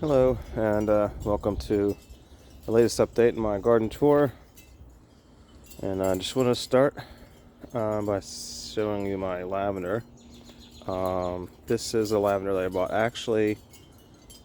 Hello, and welcome to the latest update in my garden tour. And I just want to start by showing you my lavender. This is a lavender that I bought actually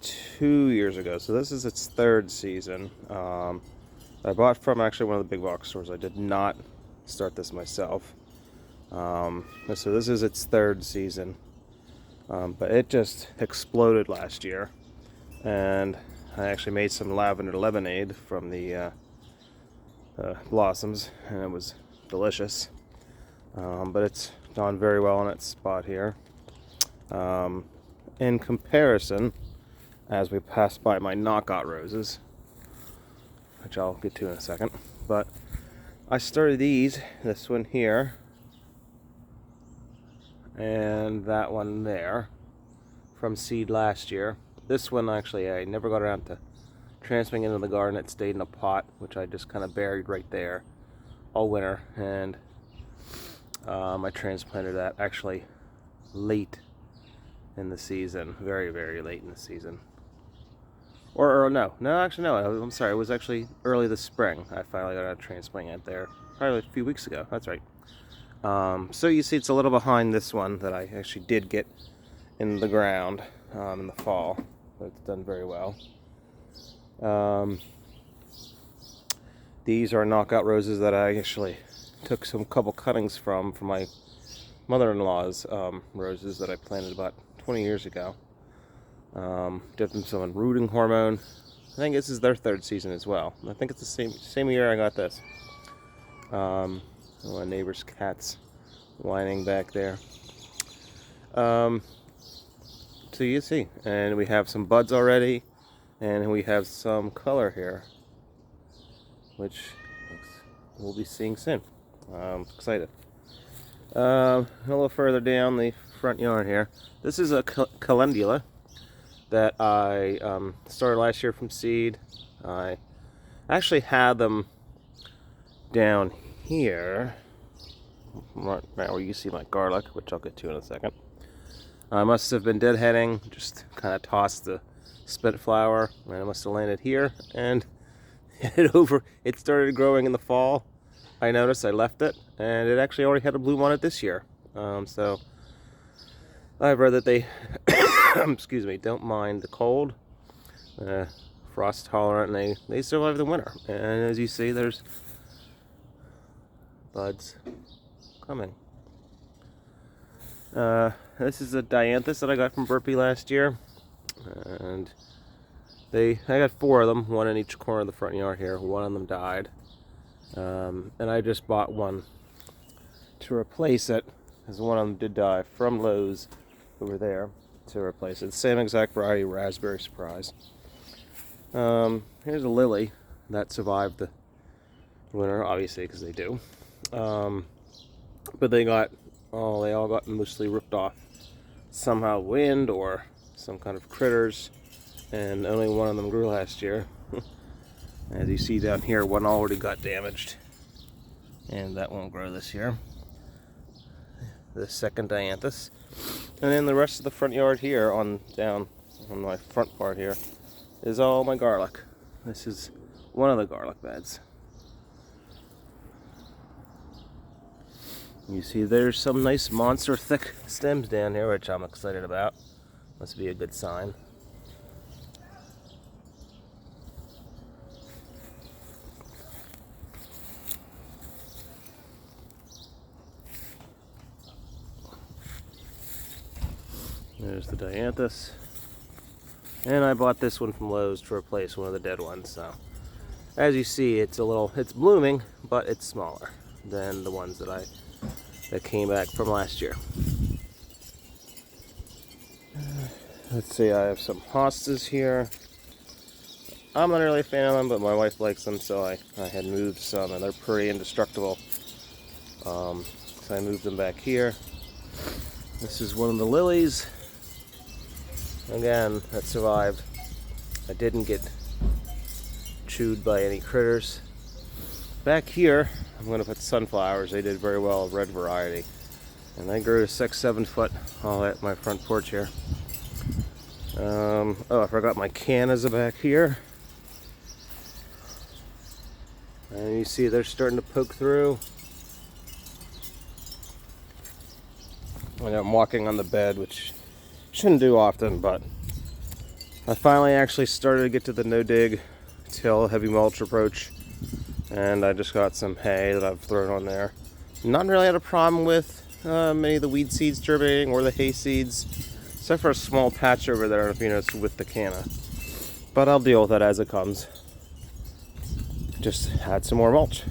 2 years ago, so this is its third season. I bought from actually one of the big box stores. I did not start this myself. So this is its third season, but it just exploded last year. And I actually made some lavender lemonade from the blossoms, and it was delicious. But it's done very well in its spot here. In comparison, as we pass by my knockout roses, which I'll get to in a second, but I started this one here, and that one there, from seed last year. This one actually I never got around to transplanting into the garden. It stayed in a pot, which I just kind of buried right there all winter, and I transplanted that actually late in the season, very, very late in the season. Or no, I'm sorry, it was actually early this spring. I finally got around to transplanting it there, probably a few weeks ago, that's right. So you see it's a little behind this one that I actually did get in the ground in the fall, but it's done very well. These are knockout roses that I actually took some couple cuttings from my mother-in-law's roses that I planted about 20 years ago. Did them some rooting hormone. I think this is their third season as well. I think it's the same year I got this. My neighbor's cat's whining back there. So you see, and we have some buds already, and we have some color here, which we'll be seeing soon. I'm excited. A little further down the front yard here, this is a calendula that I started last year from seed. I actually had them down here, right where you see my garlic, which I'll get to in a second. I must have been deadheading, just kind of tossed the spent flower, and it must have landed here, and it started growing in the fall. I noticed, I left it, and it actually already had a bloom on it this year. So I've read that they excuse me, don't mind the cold, frost tolerant, and they survive the winter. And as you see, there's buds coming. This is a dianthus that I got from Burpee last year, and I got 4 of them, one in each corner of the front yard here. One of them died, and I just bought one to replace it, as one of them did die from Lowe's over there, to replace it. Same exact variety, Raspberry Surprise. Here's a lily that survived the winter, obviously, because they do. But they all got mostly ripped off somehow, wind or some kind of critters, and only one of them grew last year. As you see down here, one already got damaged, and that won't grow this year. The second dianthus, and then the rest of the front yard here, down on my front part here, is all my garlic. This is one of the garlic beds. You see there's some nice monster thick stems down here, which I'm excited about. Must be a good sign. There's the dianthus. And I bought this one from Lowe's to replace one of the dead ones. So as you see, it's blooming, but it's smaller than the ones that came back from last year. Let's see, I have some hostas here. I'm not really a fan of them, but my wife likes them, so I had moved some, and they're pretty indestructible. So I moved them back here. This is one of the lilies, again, that survived. I didn't get chewed by any critters. Back here, I'm going to put sunflowers. They did very well, red variety. And they grew to 6-7 foot all at my front porch here. Oh, I forgot my cannas are back here. And you see they're starting to poke through. And I'm walking on the bed, which shouldn't do often, but I finally actually started to get to the no-dig till heavy mulch approach. And I just got some hay that I've thrown on there. Not really had a problem with many of the weed seeds germinating or the hay seeds, except for a small patch over there, if you notice, with the canna. But I'll deal with that as it comes. Just add some more mulch,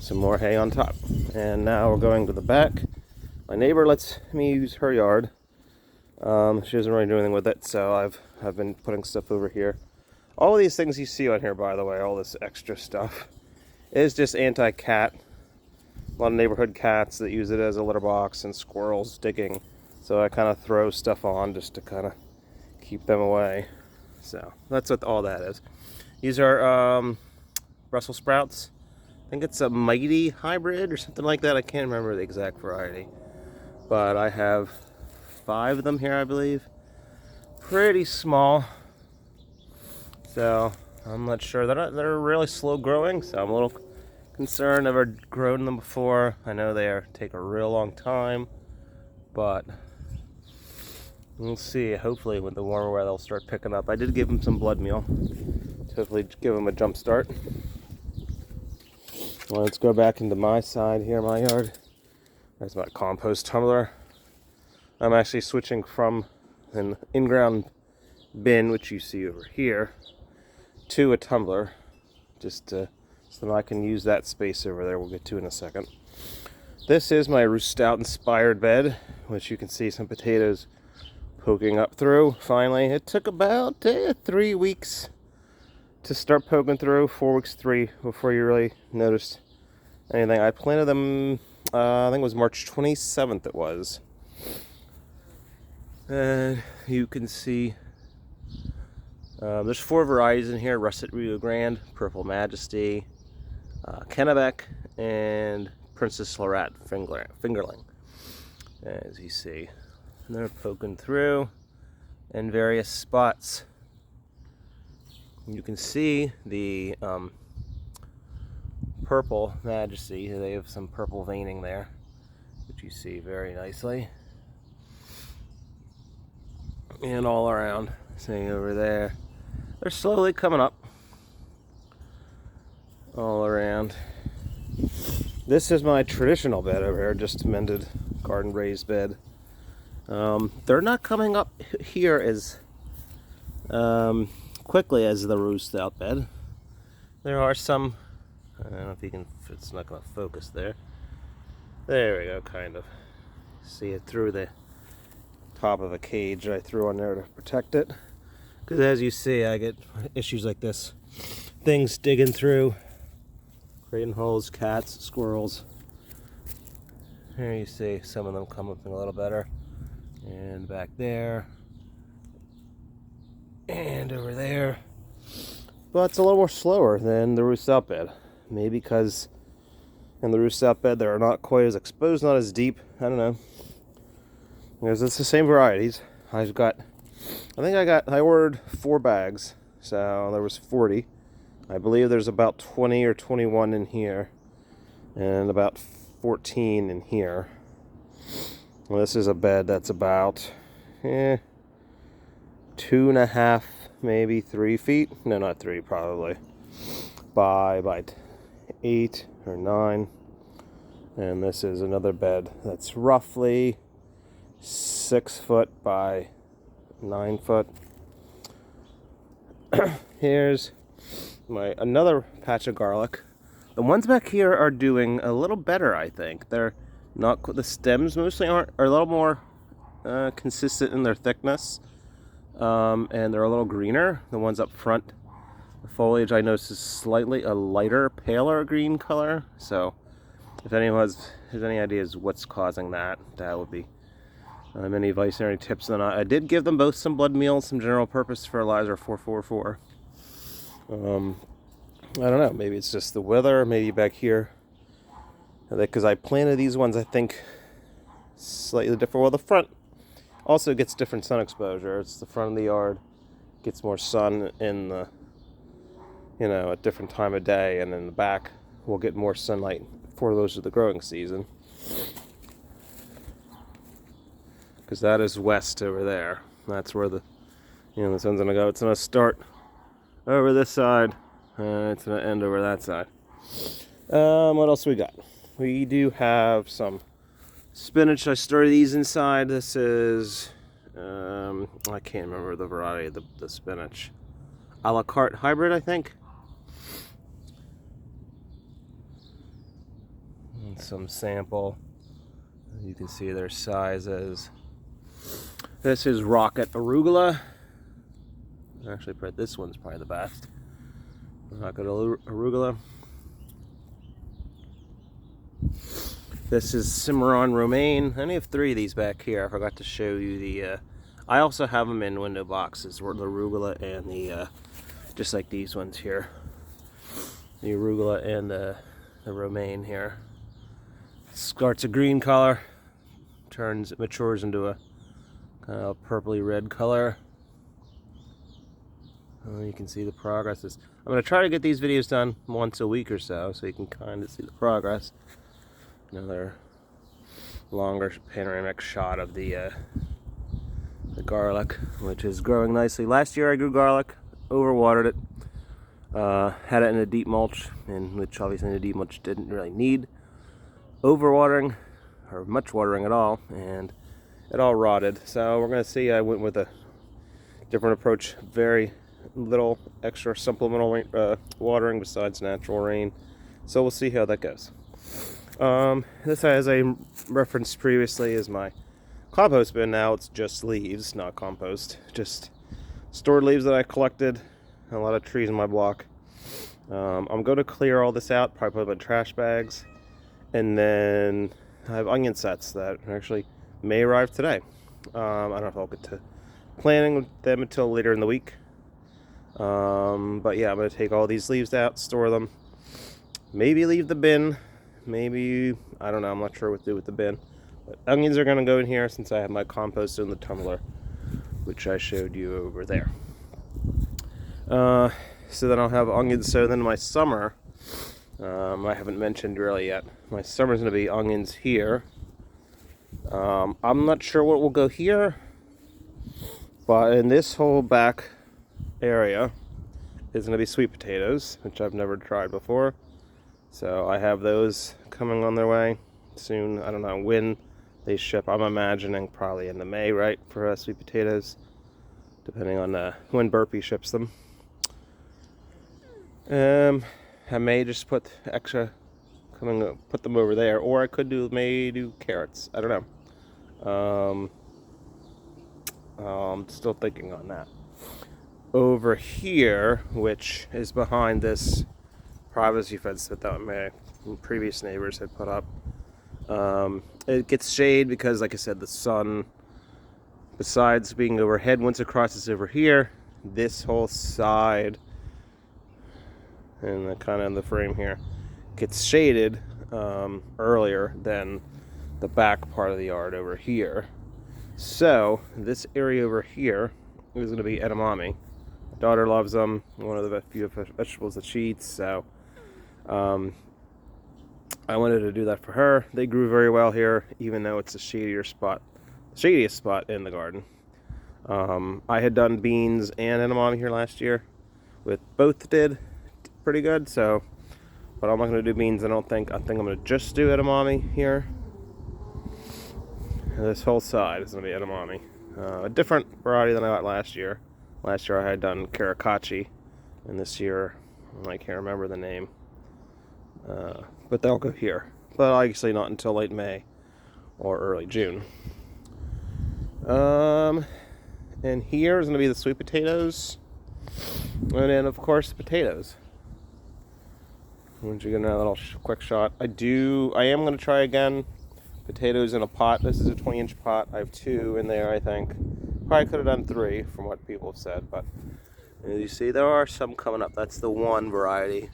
some more hay on top. And now we're going to the back. My neighbor lets me use her yard. She doesn't really do anything with it, so I've been putting stuff over here. All of these things you see on here, by the way, all this extra stuff, is just anti-cat. A lot of neighborhood cats that use it as a litter box, and squirrels digging. So I kind of throw stuff on just to kind of keep them away. So that's what all that is. These are Brussels sprouts. I think it's a Mighty hybrid or something like that. I can't remember the exact variety. But I have 5 of them here, I believe. Pretty small. So I'm not sure. They're really slow growing, so I'm a little concerned. Never grown them before. I know they take a real long time, but we'll see. Hopefully with the warmer weather they'll start picking up. I did give them some blood meal to hopefully give them a jump start. Well, let's go back into my side here, my yard. There's my compost tumbler. I'm actually switching from an in-ground bin, which you see over here, to a tumbler, just so that I can use that space over there. We'll get to in a second. This is my Roost Out inspired bed, which you can see some potatoes poking up through. Finally, it took about 3 weeks to start poking through, 4 weeks, 3, before you really noticed anything. I planted them, I think it was March 27th it was. And you can see there's 4 varieties in here: Russet Rio Grande, Purple Majesty, Kennebec, and Princess Lorette Fingerling. As you see, and they're poking through in various spots. You can see the Purple Majesty. They have some purple veining there, which you see very nicely. And all around, see over there, they're slowly coming up all around. This is my traditional bed over here, just mended garden raised bed. They're not coming up here as quickly as the Roost Out bed. There are some, I don't know if you can, it's not going to focus there. There we go, kind of. See it through the top of a cage that I threw on there to protect it. Because as you see, I get issues like this. Things digging through, creating holes, cats, squirrels. Here you see some of them come up a little better. And back there. And over there. But it's a little more slower than the Roost Out bed. Maybe because in the Roost Out bed they're not quite as exposed, not as deep. I don't know. Because it's the same varieties. I ordered 4 bags, so there was 40. I believe there's about 20 or 21 in here, and about 14 in here. Well, this is a bed that's about 2.5, maybe 3 feet. No, not 3, probably. By 8 or 9. And this is another bed that's roughly 6 foot by 9 foot. Here's another patch of garlic. The ones back here are doing a little better, I think. They're not, the stems mostly are a little more consistent in their thickness, and they're a little greener. The ones up front, the foliage I noticed is slightly a lighter, paler green color. So if anyone has any ideas what's causing that, that would be any advice or any tips. Then I did give them both some blood meal, some general purpose fertilizer 444. I don't know, maybe it's just the weather, maybe back here, because I planted these ones, I think, slightly different. Well, the front, Also gets different sun exposure. It's the front of the yard, gets more sun in the, at different time of day, and in the back we'll get more sunlight for those of the growing season. Because that is west over there. That's where the sun's gonna go. It's gonna start over this side. It's gonna end over that side. What else we got? We do have some spinach. I started these inside. This is I can't remember the variety of the spinach. A la carte hybrid, I think. And some sample. You can see their sizes. This is Rocket Arugula. Actually, this one's probably the best. Rocket Arugula. This is Cimarron Romaine. I only have 3 of these back here. I forgot to show you the. I also have them in window boxes. The Arugula and the, just like these ones here. The Arugula and the Romaine here. Starts a green color, matures into a kind of purpley red color. You can see the progress. I'm going to try to get these videos done once a week or so you can kind of see the progress. Another longer panoramic shot of the garlic, which is growing nicely. Last year I grew garlic, overwatered it, had it in a deep mulch, which obviously in a deep mulch didn't really need overwatering or much watering at all, and it all rotted. So we're going to see. I went with a different approach, very little extra supplemental watering besides natural rain. So we'll see how that goes. This, as I referenced previously, is my compost bin. Now it's just leaves, not compost, just stored leaves that I collected. A lot of trees in my block. I'm going to clear all this out, probably put them in trash bags, and then I have onion sets that actually may arrive today. I don't know if I'll get to planning with them until later in the week. But yeah, I'm going to take all these leaves out, store them, maybe leave the bin, maybe, I don't know, I'm not sure what to do with the bin. But onions are going to go in here since I have my compost in the tumbler, which I showed you over there. So then I'll have onions. So then my summer, I haven't mentioned really yet, my summer's going to be onions here. I'm not sure what will go here, but in this whole back area is going to be sweet potatoes, which I've never tried before. So I have those coming on their way soon. I don't know when they ship. I'm imagining probably in the May, right, for sweet potatoes, depending on when Burpee ships them. I may just put extra put them over there, or I could do carrots. I don't know. I'm still thinking on that. Over here, which is behind this privacy fence that my previous neighbors had put up, it gets shade because, like I said, the sun, besides being overhead, once it crosses over here, this whole side and kind of in the frame here gets shaded earlier than the back part of the yard over here. So this area over here is going to be edamame. My daughter loves them. One of the few vegetables that she eats. So I wanted to do that for her. They grew very well here, even though it's a shadiest spot in the garden. I had done beans and edamame here last year. With both did pretty good. So, but I'm not going to do beans. I think I'm going to just do edamame here. And this whole side is going to be edamame. A different variety than I got last year. Last year I had done karakachi, and this year I can't remember the name. But they'll go here. But obviously not until late May or early June. And here is going to be the sweet potatoes. And then, of course, the potatoes. Once you get a little quick shot. I am going to try again potatoes in a pot. This is a 20-inch pot. I have 2 in there, I think. Probably could have done 3 from what people have said. But as you see, there are some coming up. That's the one variety.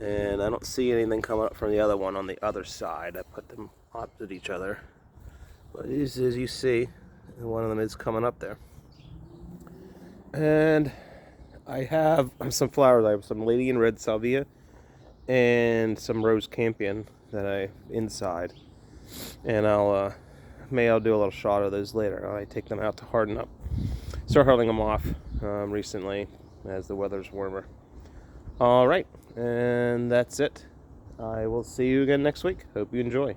And I don't see anything coming up from the other one on the other side. I put them opposite each other. But as you see, and one of them is coming up there. And I have some flowers. I have some Lady in Red Salvia and some Rose Campion that I inside. And I'll do a little shot of those later. I take them out to harden up. Start hardening them off recently as the weather's warmer. All right, and that's it. I will see you again next week. Hope you enjoy.